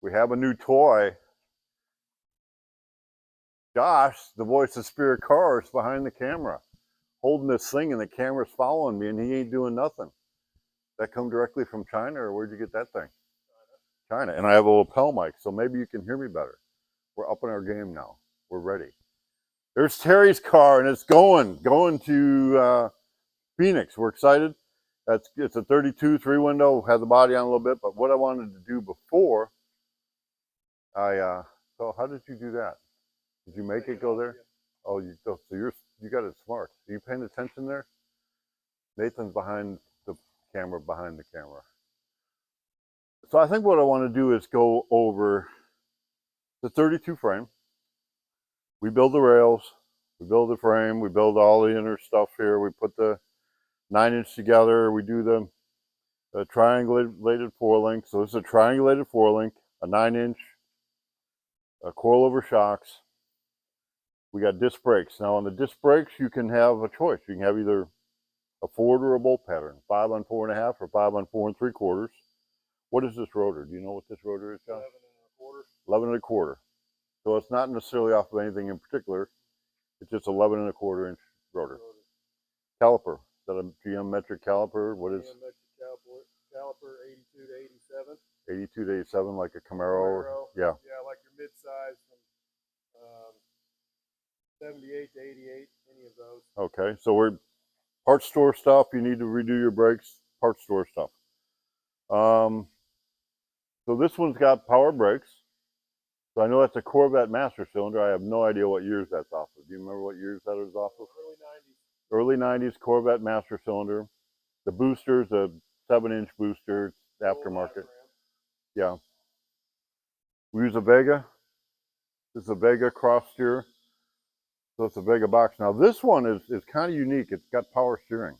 We have a new toy. Josh, the voice of Spirit Cars, behind the camera, holding this thing, and the camera's following me, and he ain't doing nothing. That come directly from China, or where'd you get that thing? China. And I have a lapel mic, so maybe you can hear me better. We're up in our game now. We're ready. There's Terry's car, and it's going to Phoenix. We're excited. It's a 32 3-window, has the body on a little bit, but what I wanted to do before, so how did you do that? Did you make it go there? Oh, so you got it smart. Are you paying attention there? Nathan's behind the camera, So I think what I want to do is go over the 32 frame. We build the rails, we build the frame, we build all the inner stuff here. We put the 9-inch together. We do the triangulated 4-link. So this is a triangulated 4-link, a 9-inch, a coilover shocks. We got disc brakes. Now on the disc brakes, you can have a choice. You can have either a Ford or a bolt pattern, 5 on 4.5 or 5 on 4 3/4. What is this rotor? Do you know what this rotor is, John? 11 1/4. So it's not necessarily off of anything in particular. It's just 11 1/4 inch rotor. Caliper. Is that a GM metric caliper? What is? GM metric caliper 82 to 87. 82 to 87, like a Camaro. Yeah. Yeah, like your mid-size from 78 to 88, any of those. Okay, so we're parts store stuff. You need to redo your brakes. Parts store stuff. So this one's got power brakes. So I know that's a Corvette master cylinder. I have no idea what years that's off of. Do you remember what years that is off of? Early 90s Corvette master cylinder. The booster's a 7-inch booster, aftermarket. Yeah. We use a Vega. This is a Vega cross steer. So it's a Vega box. Now this one is kind of unique. It's got power steering.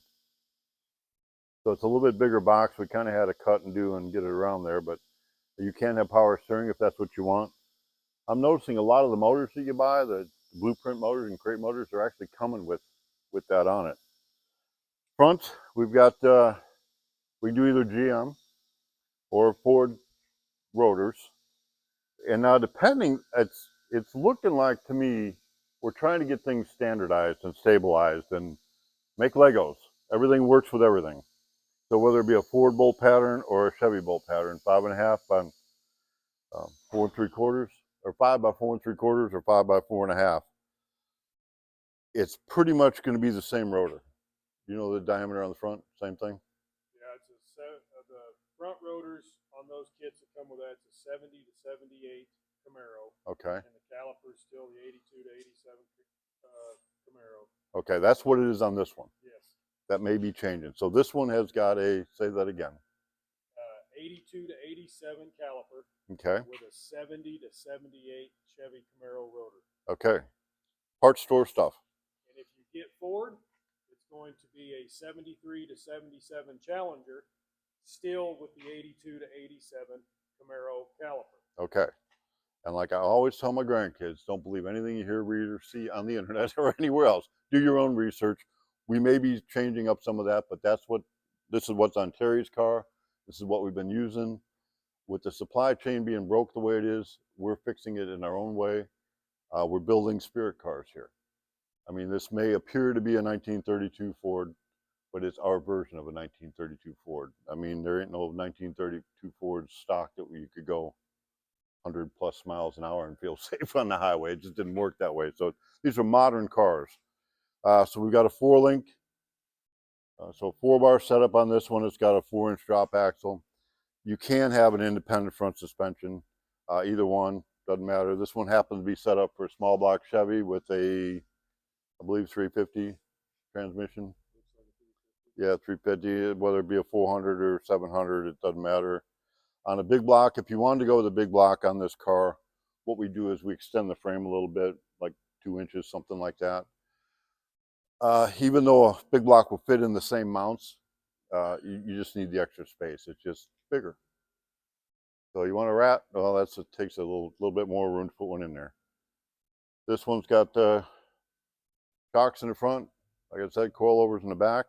So it's a little bit bigger box. We kind of had to cut and do and get it around there, but you can have power steering if that's what you want. I'm noticing a lot of the motors that you buy, the blueprint motors and crate motors, are actually coming with that on it. Front, we've got, we do either GM or Ford rotors. And now depending, it's looking like to me, we're trying to get things standardized and stabilized and make Legos. Everything works with everything. So whether it be a Ford bolt pattern or a Chevy bolt pattern, 5.5 by 4 3/4, or 5 by 4 3/4, or 5 by 4.5, it's pretty much going to be the same rotor. You know the diameter on the front, same thing? Yeah, it's the front rotors on those kits that come with that, it's a 70 to 78 Camaro. Okay. And the caliper is still the 82 to 87 Camaro. Okay, that's what it is on this one. Yes. That may be changing. So this one has got a, say that again. 82 to 87 caliper. Okay. With a 70 to 78 Chevy Camaro rotor. Okay. Parts store stuff. And if you get Ford, it's going to be a 73 to 77 Challenger, still with the 82 to 87 Camaro caliper. Okay. And like I always tell my grandkids, don't believe anything you hear, read, or see on the internet or anywhere else. Do your own research. We may be changing up some of that, but this is what's on Terry's car. This is what we've been using. With the supply chain being broke the way it is, we're fixing it in our own way. We're building Spirit Cars here. I mean, this may appear to be a 1932 Ford, but it's our version of a 1932 Ford. I mean, there ain't no 1932 Ford stock that you could go 100+ miles an hour and feel safe on the highway. It just didn't work that way. So these are modern cars. So we've got a 4-link. So 4-bar setup on this one. It's got a 4-inch drop axle. You can have an independent front suspension. Either one, doesn't matter. This one happens to be set up for a small block Chevy with a, I believe, 350 transmission. Yeah, 350, whether it be a 400 or 700, it doesn't matter. On a big block, if you wanted to go with a big block on this car, what we do is we extend the frame a little bit, like 2 inches, something like that. Even though a big block will fit in the same mounts, you just need the extra space. It's just bigger. So you want a rat? Well, it takes a little bit more room to put one in there. This one's got shocks in the front, like I said, coilovers in the back.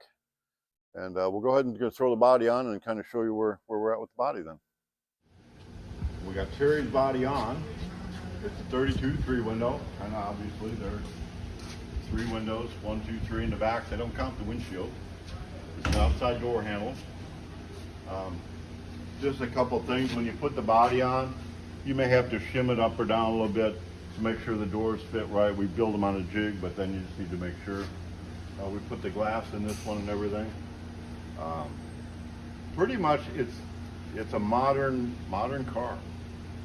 And we'll go ahead and throw the body on and kind of show you where we're at with the body then. We got Terry's body on. It's a 32 3-window, and obviously there's 3 windows, 1, 2, 3 in the back. They don't count the windshield. It's an outside door handle. Just a couple things. When you put the body on, you may have to shim it up or down a little bit to make sure the doors fit right. We build them on a jig, but then you just need to make sure. We put the glass in this one and everything. Pretty much, it's a modern car,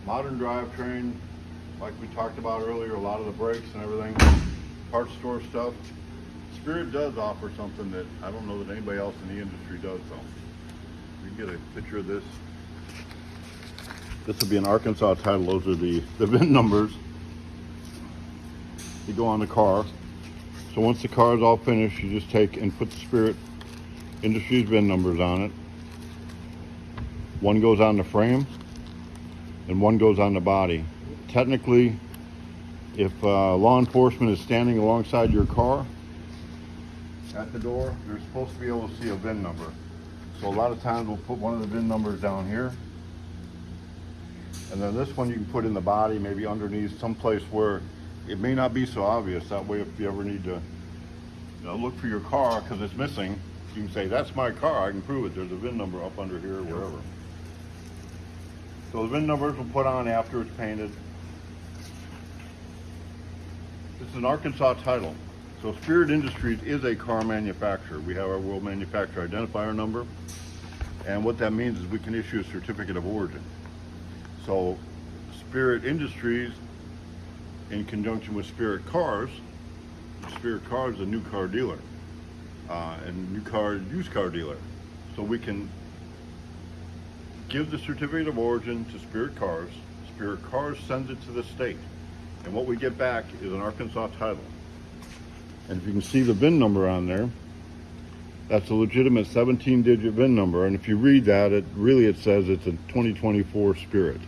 modern drivetrain. Like we talked about earlier, a lot of the brakes and everything, parts store stuff. Spirit does offer something that I don't know that anybody else in the industry does, though. We can get a picture of this. This will be an Arkansas title. Those are the VIN numbers. You go on the car. So once the car is all finished, you just take and put the Spirit Industries VIN numbers on it. One goes on the frame, and one goes on the body. Technically, if law enforcement is standing alongside your car at the door, they're supposed to be able to see a VIN number. So a lot of times we'll put one of the VIN numbers down here. And then this one you can put in the body, maybe underneath someplace where it may not be so obvious. That way if you ever need to look for your car because it's missing, you can say, that's my car, I can prove it. There's a VIN number up under here or wherever. So the VIN numbers we'll put on after it's painted. This is an Arkansas title. So Spirit Industries is a car manufacturer. We have our World Manufacturer Identifier number. And what that means is we can issue a certificate of origin. So Spirit Industries, in conjunction with Spirit Cars is a new car dealer and used car dealer. So we can give the certificate of origin to Spirit Cars. Spirit Cars sends it to the state. And what we get back is an Arkansas title. And if you can see the VIN number on there, that's a legitimate 17-digit VIN number. And if you read that, it says it's a 2024 Spirit.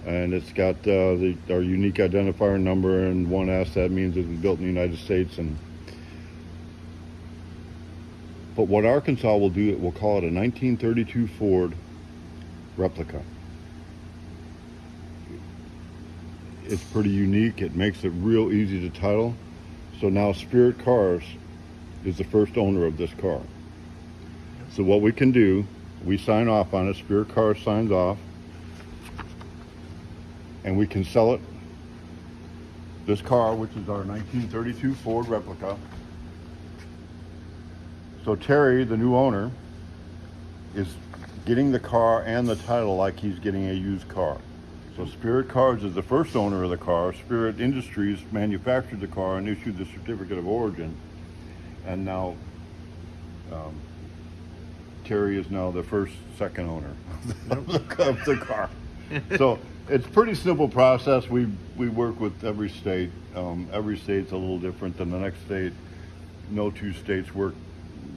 And it's got our unique identifier number and 1S. That means it was built in the United States. But what Arkansas will do, we'll call it a 1932 Ford replica. It's pretty unique. It makes it real easy to title. So now Spirit Cars is the first owner of this car. So what we can do, we sign off on it. Spirit Cars signs off. And we can sell it, this car, which is our 1932 Ford replica. So Terry, the new owner, is getting the car and the title like he's getting a used car. So Spirit Cars is the first owner of the car. Spirit Industries manufactured the car and issued the certificate of origin. And now Terry is now the second owner of the car. So it's a pretty simple process. We work with every state. Every state's a little different than the next state. No two states work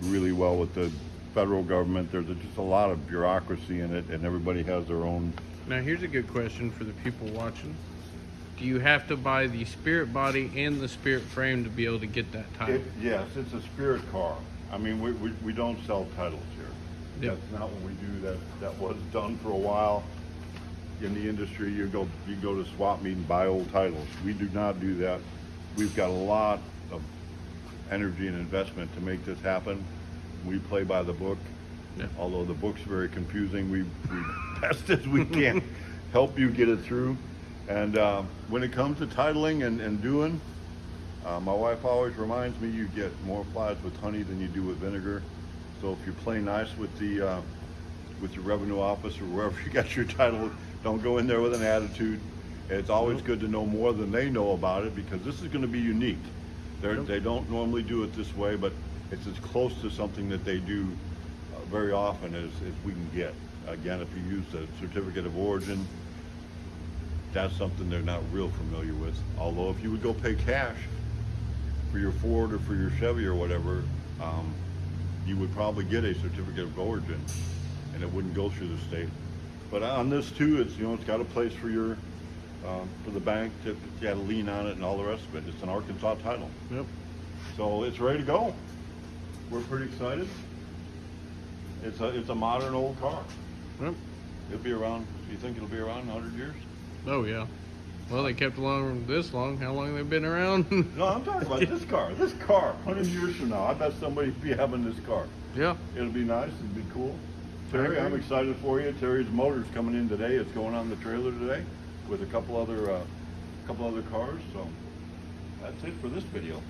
really well with the federal government. There's just a lot of bureaucracy in it, and everybody has their own. Now here's a good question for the people watching. Do you have to buy the Spirit body and the Spirit frame to be able to get that title? Yes, it's a Spirit car. I mean, we don't sell titles here. Yep. That's not what we do. That was done for a while in the industry. You go to swap meet and buy old titles. We do not do that. We've got a lot of energy and investment to make this happen. We play by the book. Yeah. Although the book's very confusing, we best as we can help you get it through. And when it comes to titling and doing, my wife always reminds me you get more flies with honey than you do with vinegar. So if you play nice with your revenue office or wherever you got your title, don't go in there with an attitude. It's always good to know more than they know about it, because this is going to be unique. They don't normally do it this way, but it's as close to something that they do very often as we can get. Again, if you use the certificate of origin, that's something they're not real familiar with. Although if you would go pay cash for your Ford or for your Chevy or whatever, you would probably get a certificate of origin, and it wouldn't go through the state. But on this too, it's got a place for your for the bank to you had a lien on it and all the rest of it. It's an Arkansas title. Yep. So it's ready to go. We're pretty excited. It's a modern old car. Yep. It'll be around. Do you think it'll be around 100 years? Oh yeah. Well, they kept along this long. How long they been around? No, I'm talking about this car. This car, 100 years from now, I bet somebody will be having this car. Yeah. It'll be nice. It'll be cool. Terry, I'm excited for you. Terry's motor's coming in today. It's going on the trailer today with a couple other cars. So that's it for this video.